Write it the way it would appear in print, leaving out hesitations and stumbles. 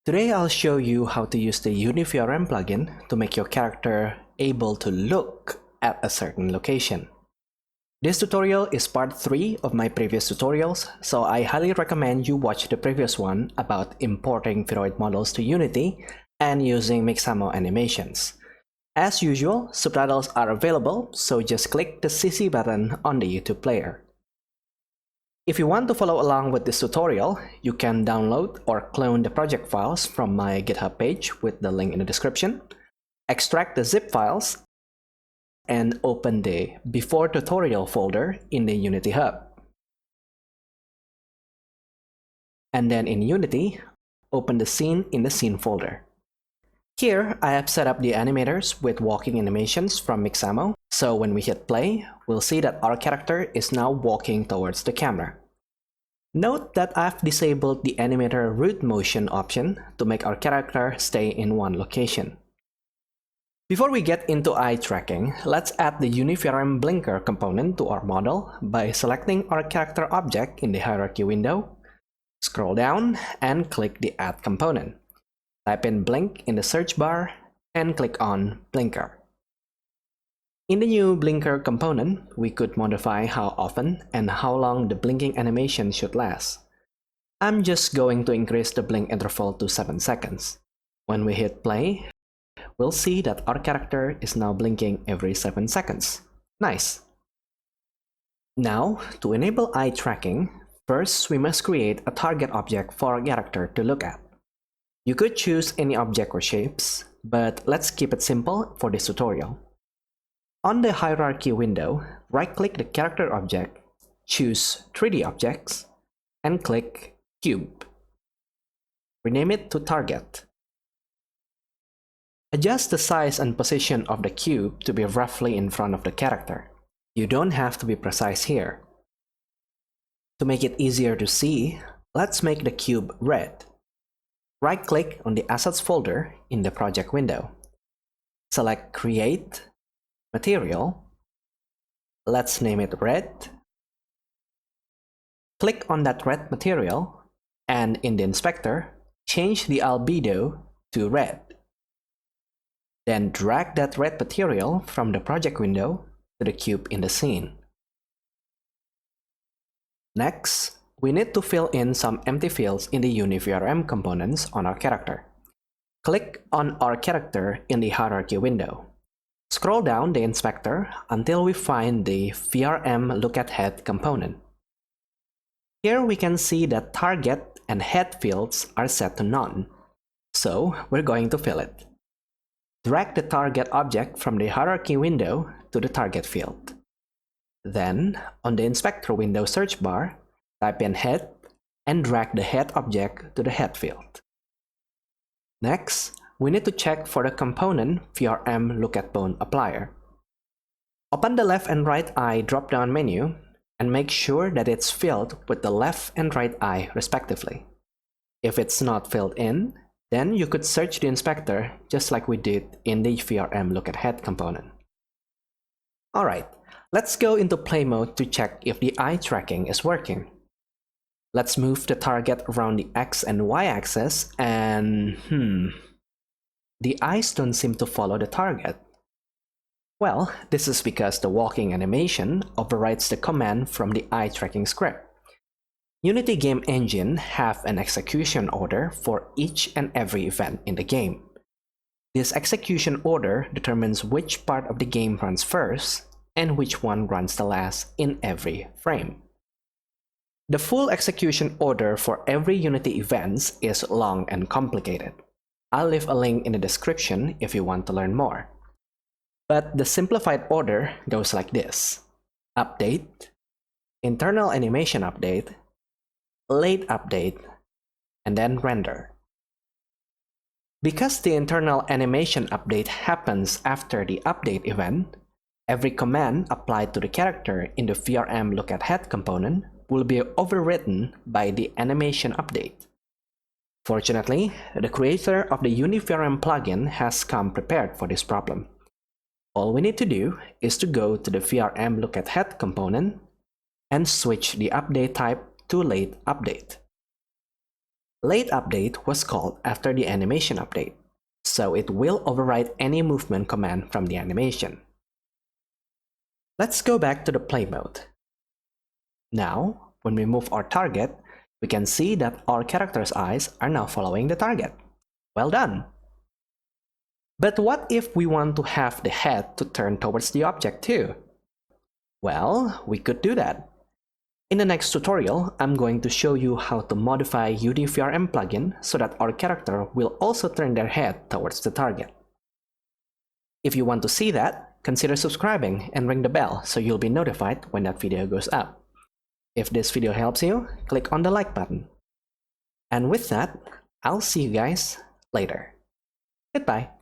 Today I'll show you how to use the VRoid plugin to make your character able to look at a certain location. This tutorial is part 3 of my previous tutorials, so I highly recommend you watch the previous one about importing VRoid models to Unity and using Mixamo animations. As usual, subtitles are available, so just click the CC button on the YouTube player. If you want to follow along with this tutorial, you can download or clone the project files from my GitHub page with the link in the description, extract the zip files, and open the Before Tutorial folder in the Unity Hub. And then in Unity, open the scene in the Scene folder. Here, I have set up the animators with walking animations from Mixamo, so when we hit play, we'll see that our character is now walking towards the camera. Note that I've disabled the animator root motion option to make our character stay in one location. Before we get into eye tracking, let's add the VRoid blinker component to our model by selecting our character object in the hierarchy window, scroll down, and click the Add component. Type in blink in the search bar and click on blinker. In the new blinker component, we could modify how often and how long the blinking animation should last. I'm just going to increase the blink interval to 7 seconds. When we hit play, we'll see that our character is now blinking every 7 seconds. Nice! Now, to enable eye tracking, first we must create a target object for our character to look at. You could choose any object or shapes, but let's keep it simple for this tutorial. On the hierarchy window, right-click the character object, choose 3D Objects, and click Cube. Rename it to Target. Adjust the size and position of the cube to be roughly in front of the character. You don't have to be precise here. To make it easier to see, let's make the cube red. Right-click on the Assets folder in the project window. Select Create, Material. Let's name it Red. Click on that red material, and in the inspector, change the albedo to red. Then drag that red material from the project window to the cube in the scene. Next, we need to fill in some empty fields in the VRoid components on our character. Click on our character in the hierarchy window. Scroll down the inspector until we find the VRM Look at Head component. Here we can see that target and head fields are set to none, so we're going to fill it. Drag the target object from the hierarchy window to the target field. Then, on the inspector window search bar, type in head and drag the head object to the head field. Next, we need to check for the component VRM Look at Bone applier. Open the left and right eye drop-down menu and make sure that it's filled with the left and right eye respectively. If it's not filled in, then you could search the inspector just like we did in the VRM Look at Head component. Alright, let's go into play mode to check if the eye tracking is working. Let's move the target around the X and Y axis and the eyes don't seem to follow the target. Well, this is because the walking animation overrides the command from the eye tracking script. Unity Game Engine have an execution order for each and every event in the game. This execution order determines which part of the game runs first and which one runs the last in every frame. The full execution order for every Unity events is long and complicated. I'll leave a link in the description if you want to learn more. But the simplified order goes like this: Update, Internal Animation Update, Late Update, and then Render. Because the internal animation update happens after the update event, every command applied to the character in the VRM Look at Head component will be overwritten by the animation update. Fortunately, the creator of the VRoid plugin has come prepared for this problem. All we need to do is to go to the VRM Look at Head component and switch the update type to Late Update. Late update was called after the animation update, so it will override any movement command from the animation. Let's go back to the play mode. Now, when we move our target, we can see that our character's eyes are now following the target. Well done! But what if we want to have the head to turn towards the object too? Well, we could do that. In the next tutorial, I'm going to show you how to modify UniVRM plugin so that our character will also turn their head towards the target. If you want to see that, consider subscribing and ring the bell so you'll be notified when that video goes up. If this video helps you, click on the like button. And with that, I'll see you guys later. Goodbye.